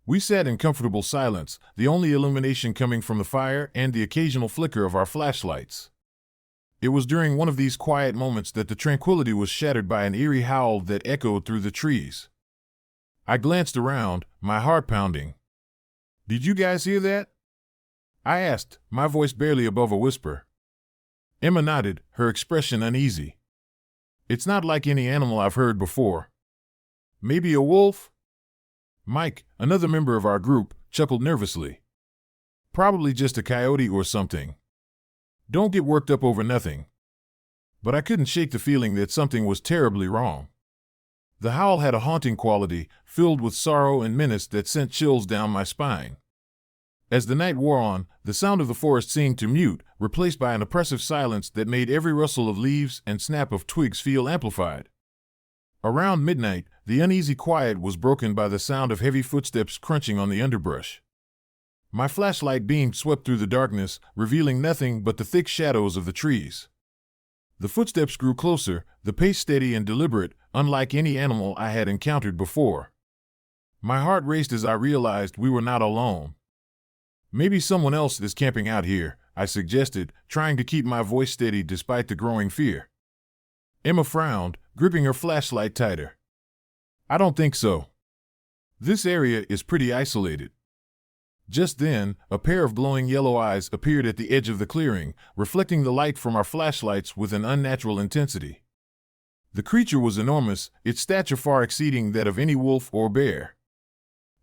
We sat in comfortable silence, the only illumination coming from the fire and the occasional flicker of our flashlights. It was during one of these quiet moments that the tranquility was shattered by an eerie howl that echoed through the trees. I glanced around, my heart pounding. "Did you guys hear that?" I asked, my voice barely above a whisper. Emma nodded, her expression uneasy. "It's not like any animal I've heard before." "Maybe a wolf?" Mike, another member of our group, chuckled nervously. "Probably just a coyote or something. Don't get worked up over nothing." But I couldn't shake the feeling that something was terribly wrong. The howl had a haunting quality, filled with sorrow and menace that sent chills down my spine. As the night wore on, the sound of the forest seemed to mute, replaced by an oppressive silence that made every rustle of leaves and snap of twigs feel amplified. Around midnight, the uneasy quiet was broken by the sound of heavy footsteps crunching on the underbrush. My flashlight beam swept through the darkness, revealing nothing but the thick shadows of the trees. The footsteps grew closer, the pace steady and deliberate, unlike any animal I had encountered before. My heart raced as I realized we were not alone. "Maybe someone else is camping out here," I suggested, trying to keep my voice steady despite the growing fear. Emma frowned, gripping her flashlight tighter. "I don't think so. This area is pretty isolated." Just then, a pair of glowing yellow eyes appeared at the edge of the clearing, reflecting the light from our flashlights with an unnatural intensity. The creature was enormous, its stature far exceeding that of any wolf or bear.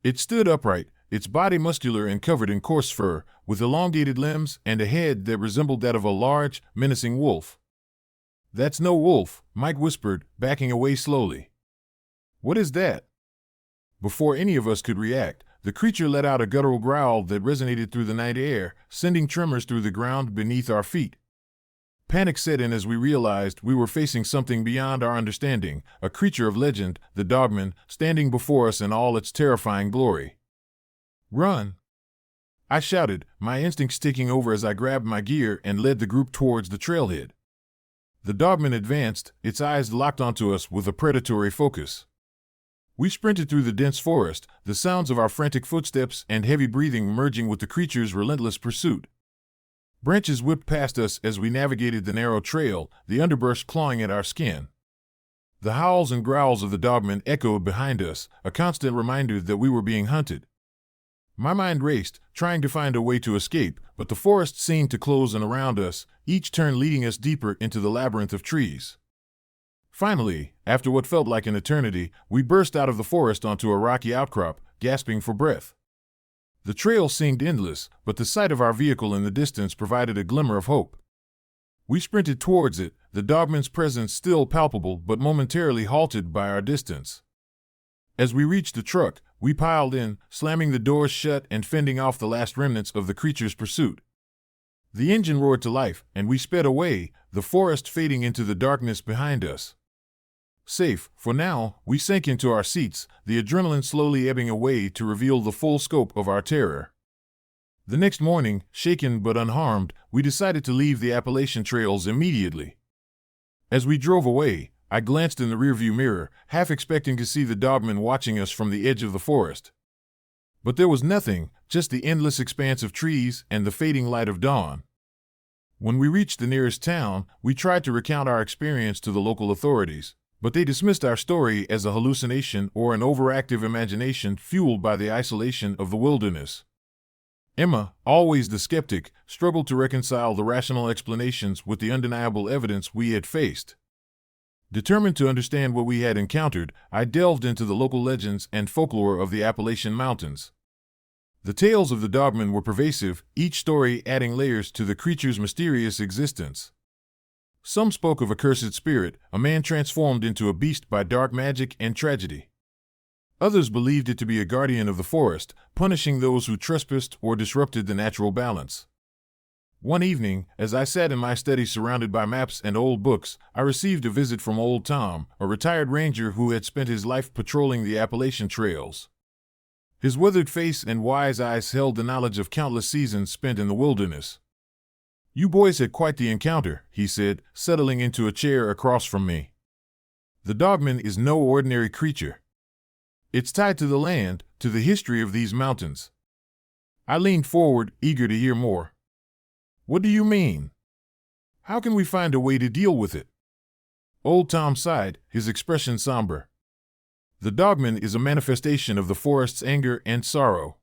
It stood upright, its body muscular and covered in coarse fur, with elongated limbs and a head that resembled that of a large, menacing wolf. "That's no wolf," Mike whispered, backing away slowly. "What is that?" Before any of us could react, the creature let out a guttural growl that resonated through the night air, sending tremors through the ground beneath our feet. Panic set in as we realized we were facing something beyond our understanding, a creature of legend, the Dogman, standing before us in all its terrifying glory. "Run!" I shouted, my instincts taking over as I grabbed my gear and led the group towards the trailhead. The Dogman advanced, its eyes locked onto us with a predatory focus. We sprinted through the dense forest, the sounds of our frantic footsteps and heavy breathing merging with the creature's relentless pursuit. Branches whipped past us as we navigated the narrow trail, the underbrush clawing at our skin. The howls and growls of the Dogman echoed behind us, a constant reminder that we were being hunted. My mind raced, trying to find a way to escape, but the forest seemed to close in around us, each turn leading us deeper into the labyrinth of trees. Finally, after what felt like an eternity, we burst out of the forest onto a rocky outcrop, gasping for breath. The trail seemed endless, but the sight of our vehicle in the distance provided a glimmer of hope. We sprinted towards it, the Dogman's presence still palpable but momentarily halted by our distance. As we reached the truck, we piled in, slamming the doors shut and fending off the last remnants of the creature's pursuit. The engine roared to life, and we sped away, the forest fading into the darkness behind us. Safe, for now, we sank into our seats, the adrenaline slowly ebbing away to reveal the full scope of our terror. The next morning, shaken but unharmed, we decided to leave the Appalachian trails immediately. As we drove away, I glanced in the rearview mirror, half expecting to see the Dogman watching us from the edge of the forest. But there was nothing, just the endless expanse of trees and the fading light of dawn. When we reached the nearest town, we tried to recount our experience to the local authorities, but they dismissed our story as a hallucination or an overactive imagination fueled by the isolation of the wilderness. Emma, always the skeptic, struggled to reconcile the rational explanations with the undeniable evidence we had faced. Determined to understand what we had encountered, I delved into the local legends and folklore of the Appalachian Mountains. The tales of the Dogman were pervasive, each story adding layers to the creature's mysterious existence. Some spoke of a cursed spirit, a man transformed into a beast by dark magic and tragedy. Others believed it to be a guardian of the forest, punishing those who trespassed or disrupted the natural balance. One evening, as I sat in my study surrounded by maps and old books, I received a visit from Old Tom, a retired ranger who had spent his life patrolling the Appalachian trails. His weathered face and wise eyes held the knowledge of countless seasons spent in the wilderness. "You boys had quite the encounter," he said, settling into a chair across from me. "The Dogman is no ordinary creature. It's tied to the land, to the history of these mountains." I leaned forward, eager to hear more. "What do you mean? How can we find a way to deal with it?" Old Tom sighed, his expression somber. "The Dogman is a manifestation of the forest's anger and sorrow.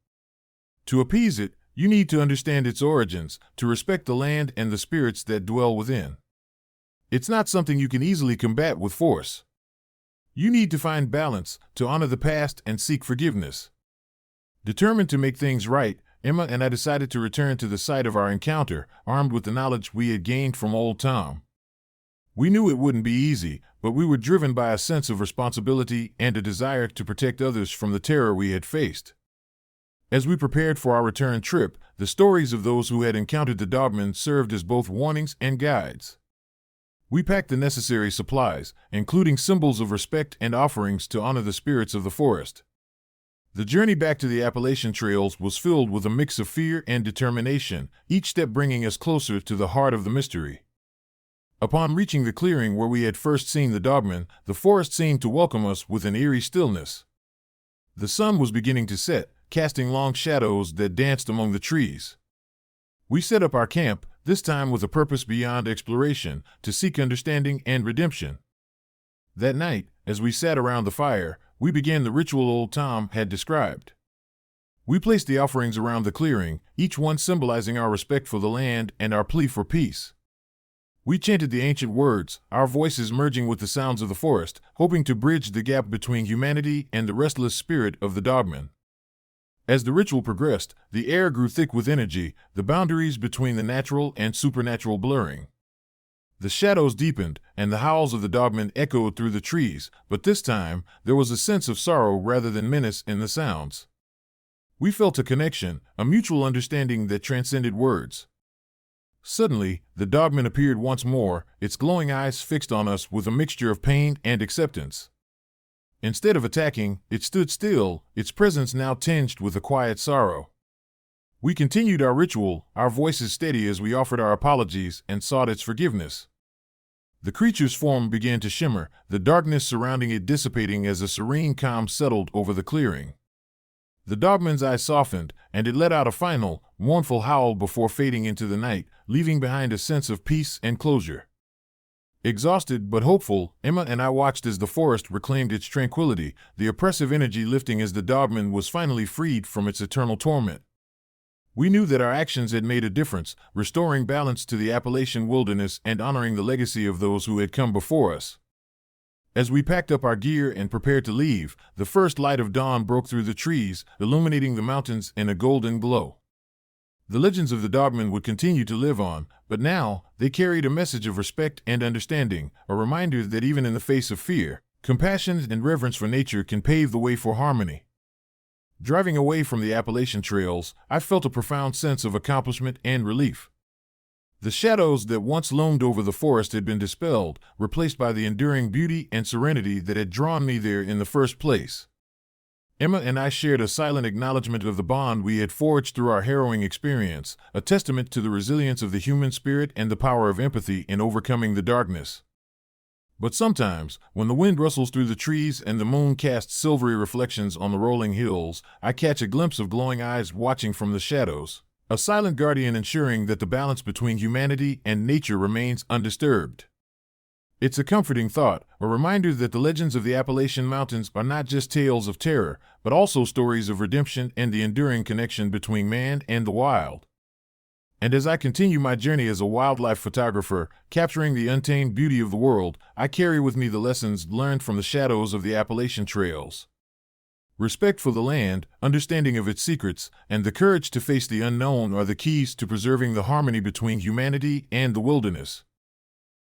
To appease it, you need to understand its origins, to respect the land and the spirits that dwell within. It's not something you can easily combat with force. You need to find balance, to honor the past and seek forgiveness." Determined to make things right, Emma and I decided to return to the site of our encounter, armed with the knowledge we had gained from Old Tom. We knew it wouldn't be easy, but we were driven by a sense of responsibility and a desire to protect others from the terror we had faced. As we prepared for our return trip, the stories of those who had encountered the Dogman served as both warnings and guides. We packed the necessary supplies, including symbols of respect and offerings to honor the spirits of the forest. The journey back to the Appalachian trails was filled with a mix of fear and determination, each step bringing us closer to the heart of the mystery. Upon reaching the clearing where we had first seen the Dogman, the forest seemed to welcome us with an eerie stillness. The sun was beginning to set, casting long shadows that danced among the trees. We set up our camp, this time with a purpose beyond exploration, to seek understanding and redemption. That night, as we sat around the fire, we began the ritual Old Tom had described. We placed the offerings around the clearing, each one symbolizing our respect for the land and our plea for peace. We chanted the ancient words, our voices merging with the sounds of the forest, hoping to bridge the gap between humanity and the restless spirit of the Dogman. As the ritual progressed, the air grew thick with energy, the boundaries between the natural and supernatural blurring. The shadows deepened, and the howls of the dogman echoed through the trees, but this time there was a sense of sorrow rather than menace in the sounds. We felt a connection, a mutual understanding that transcended words. Suddenly, the dogman appeared once more, its glowing eyes fixed on us with a mixture of pain and acceptance. Instead of attacking, it stood still, its presence now tinged with a quiet sorrow. We continued our ritual, our voices steady as we offered our apologies and sought its forgiveness. The creature's form began to shimmer, the darkness surrounding it dissipating as a serene calm settled over the clearing. The dogman's eye softened, and it let out a final, mournful howl before fading into the night, leaving behind a sense of peace and closure. Exhausted but hopeful, Emma and I watched as the forest reclaimed its tranquility, the oppressive energy lifting as the dogman was finally freed from its eternal torment. We knew that our actions had made a difference, restoring balance to the Appalachian wilderness and honoring the legacy of those who had come before us. As we packed up our gear and prepared to leave, the first light of dawn broke through the trees, illuminating the mountains in a golden glow. The legends of the dogman would continue to live on, but now they carried a message of respect and understanding, a reminder that even in the face of fear, compassion and reverence for nature can pave the way for harmony. Driving away from the Appalachian trails, I felt a profound sense of accomplishment and relief. The shadows that once loomed over the forest had been dispelled, replaced by the enduring beauty and serenity that had drawn me there in the first place. Emma and I shared a silent acknowledgement of the bond we had forged through our harrowing experience, a testament to the resilience of the human spirit and the power of empathy in overcoming the darkness. But sometimes, when the wind rustles through the trees and the moon casts silvery reflections on the rolling hills, I catch a glimpse of glowing eyes watching from the shadows, a silent guardian ensuring that the balance between humanity and nature remains undisturbed. It's a comforting thought, a reminder that the legends of the Appalachian Mountains are not just tales of terror, but also stories of redemption and the enduring connection between man and the wild. And as I continue my journey as a wildlife photographer, capturing the untamed beauty of the world, I carry with me the lessons learned from the shadows of the Appalachian trails. Respect for the land, understanding of its secrets, and the courage to face the unknown are the keys to preserving the harmony between humanity and the wilderness.